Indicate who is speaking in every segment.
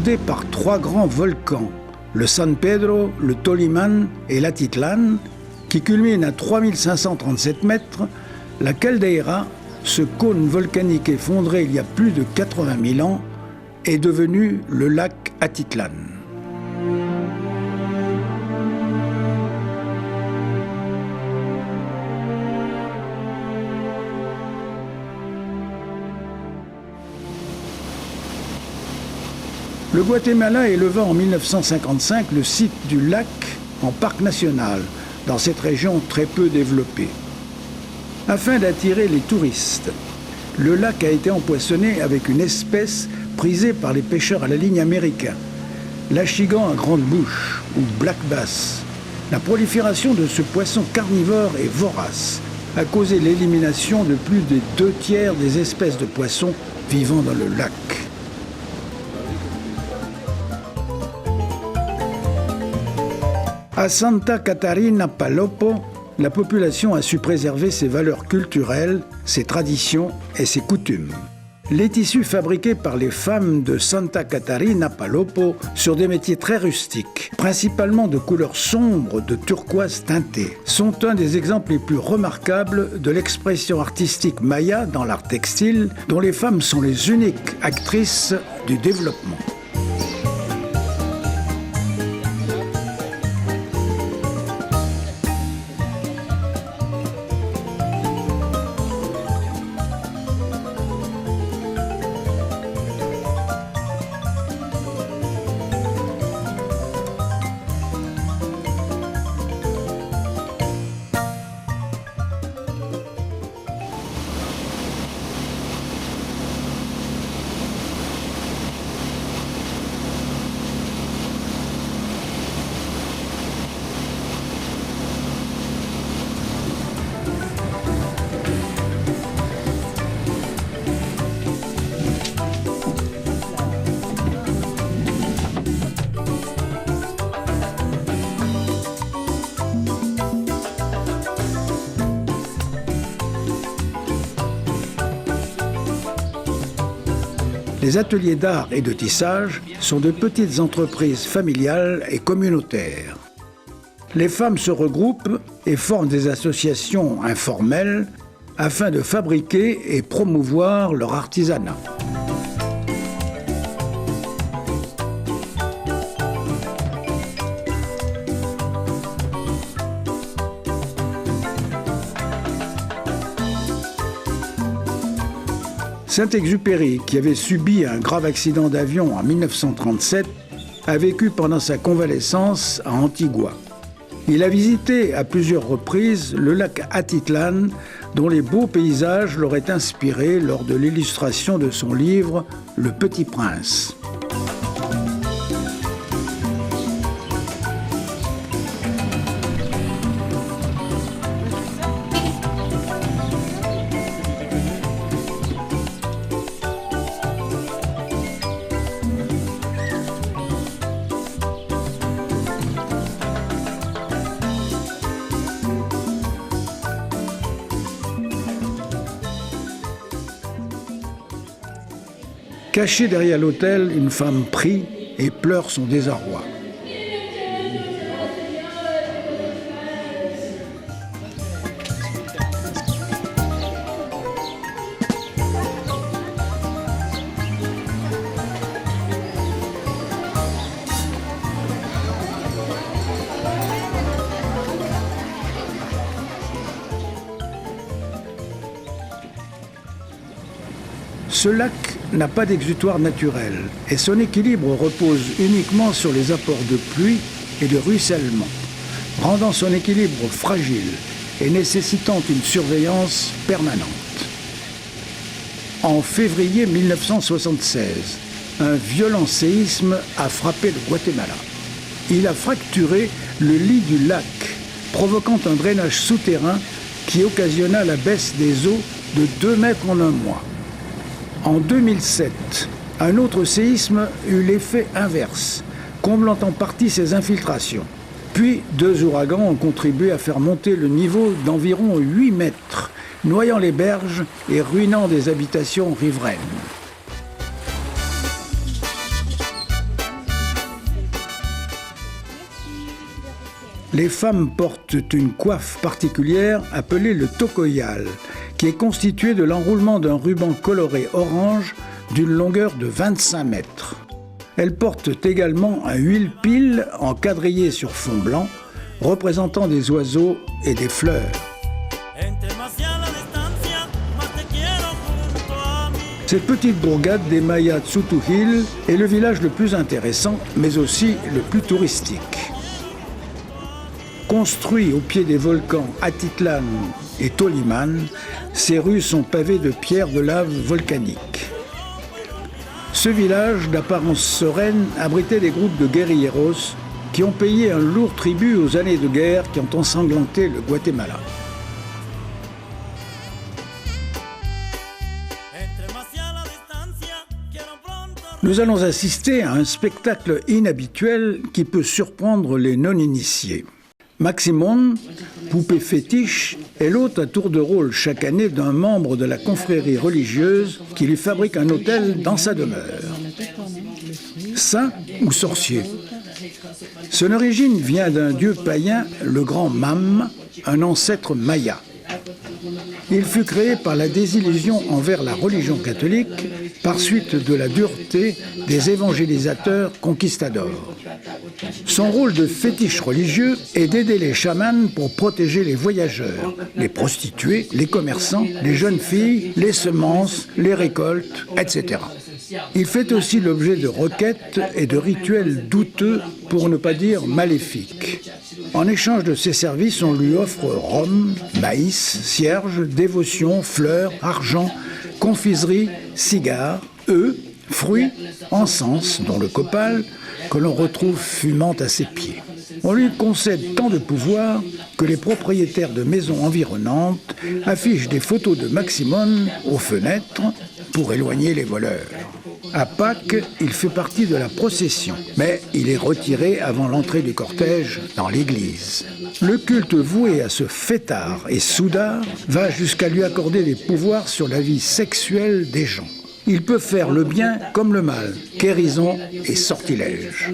Speaker 1: bordée par 3 grands volcans, le San Pedro, le Tolimán et l'Atitlán, qui culmine à 3537 mètres, la caldeira, ce cône volcanique effondré il y a plus de 80 000 ans, est devenu le lac Atitlán. Le Guatemala éleva en 1955 le site du lac en parc national, dans cette région très peu développée. Afin d'attirer les touristes, le lac a été empoisonné avec une espèce prisée par les pêcheurs à la ligne américain, l'achigan à grande bouche, ou black bass. La prolifération de ce poisson carnivore et vorace a causé l'élimination de plus des 2/3 des espèces de poissons vivant dans le lac. À Santa Catarina Palopo, la population a su préserver ses valeurs culturelles, ses traditions et ses coutumes. Les tissus fabriqués par les femmes de Santa Catarina Palopo sur des métiers très rustiques, principalement de couleurs sombres de turquoise teintée, sont un des exemples les plus remarquables de l'expression artistique maya dans l'art textile, dont les femmes sont les uniques actrices du développement. Les ateliers d'art et de tissage sont de petites entreprises familiales et communautaires. Les femmes se regroupent et forment des associations informelles afin de fabriquer et promouvoir leur artisanat. Saint-Exupéry, qui avait subi un grave accident d'avion en 1937, a vécu pendant sa convalescence à Antigua. Il a visité à plusieurs reprises le lac Atitlán, dont les beaux paysages l'auraient inspiré lors de l'illustration de son livre « Le Petit Prince ». Cachée derrière l'autel, une femme prie et pleure son désarroi. Ce lac n'a pas d'exutoire naturel et son équilibre repose uniquement sur les apports de pluie et de ruissellement, rendant son équilibre fragile et nécessitant une surveillance permanente. En février 1976, un violent séisme a frappé le Guatemala. Il a fracturé le lit du lac, provoquant un drainage souterrain qui occasionna la baisse des eaux de 2 mètres en un mois. En 2007, un autre séisme eut l'effet inverse, comblant en partie ces infiltrations. Puis, 2 ouragans ont contribué à faire monter le niveau d'environ 8 mètres, noyant les berges et ruinant des habitations riveraines. Les femmes portent une coiffe particulière appelée le tocoyal, qui est constitué de l'enroulement d'un ruban coloré orange d'une longueur de 25 mètres. Elles portent également un huile-pile encadrillé sur fond blanc, représentant des oiseaux et des fleurs. Cette petite bourgade des Mayas Tsutuhil est le village le plus intéressant, mais aussi le plus touristique. Construit au pied des volcans Atitlan et Toliman, ces rues sont pavées de pierres de lave volcaniques. Ce village, d'apparence sereine, abritait des groupes de guérilleros qui ont payé un lourd tribut aux années de guerre qui ont ensanglanté le Guatemala. Nous allons assister à un spectacle inhabituel qui peut surprendre les non-initiés. Maximon, poupée fétiche, est l'hôte à tour de rôle chaque année d'un membre de la confrérie religieuse qui lui fabrique un autel dans sa demeure. Saint ou sorcier? Son origine vient d'un dieu païen, le grand Mam, un ancêtre maya. Il fut créé par la désillusion envers la religion catholique par suite de la dureté des évangélisateurs conquistadors. Son rôle de fétiche religieux est d'aider les chamans pour protéger les voyageurs, les prostituées, les commerçants, les jeunes filles, les semences, les récoltes, etc. Il fait aussi l'objet de requêtes et de rituels douteux, pour ne pas dire maléfiques. En échange de ses services, on lui offre rhum, maïs, cierges, dévotions, fleurs, argent, confiseries, cigares, œufs, fruits, encens, dont le copal, que l'on retrouve fumant à ses pieds. On lui concède tant de pouvoir que les propriétaires de maisons environnantes affichent des photos de Maximon aux fenêtres pour éloigner les voleurs. À Pâques, il fait partie de la procession, mais il est retiré avant l'entrée du cortège dans l'église. Le culte voué à ce fêtard et soudard va jusqu'à lui accorder des pouvoirs sur la vie sexuelle des gens. Il peut faire le bien comme le mal, guérison et sortilège.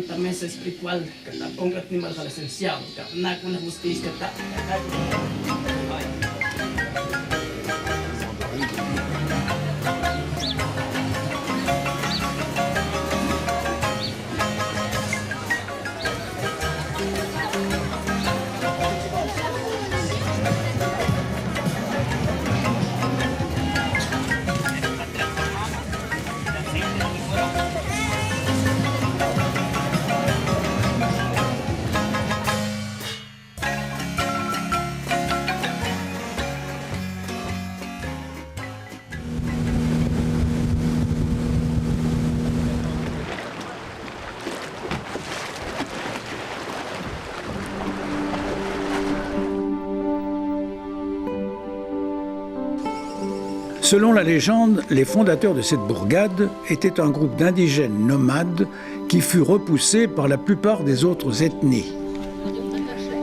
Speaker 1: Selon la légende, les fondateurs de cette bourgade étaient un groupe d'indigènes nomades qui fut repoussé par la plupart des autres ethnies.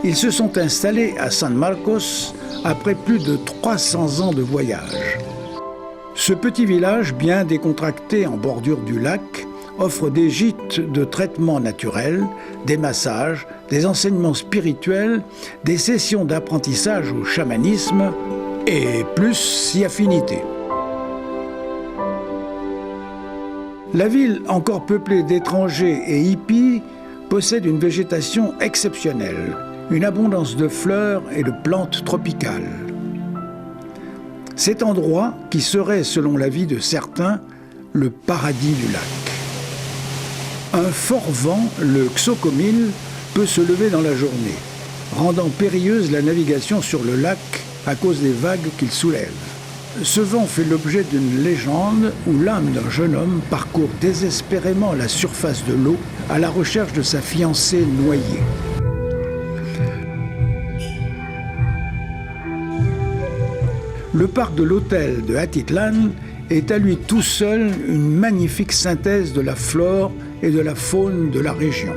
Speaker 1: Ils se sont installés à San Marcos après plus de 300 ans de voyage. Ce petit village bien décontracté en bordure du lac offre des gîtes de traitement naturel, des massages, des enseignements spirituels, des sessions d'apprentissage au chamanisme et plus si affinité. La ville, encore peuplée d'étrangers et hippies, possède une végétation exceptionnelle, une abondance de fleurs et de plantes tropicales. Cet endroit, qui serait, selon l'avis de certains, le paradis du lac. Un fort vent, le Xochomil, peut se lever dans la journée, rendant périlleuse la navigation sur le lac à cause des vagues qu'il soulève. Ce vent fait l'objet d'une légende où l'âme d'un jeune homme parcourt désespérément la surface de l'eau à la recherche de sa fiancée noyée. Le parc de l'hôtel de Atitlan est à lui tout seul une magnifique synthèse de la flore et de la faune de la région.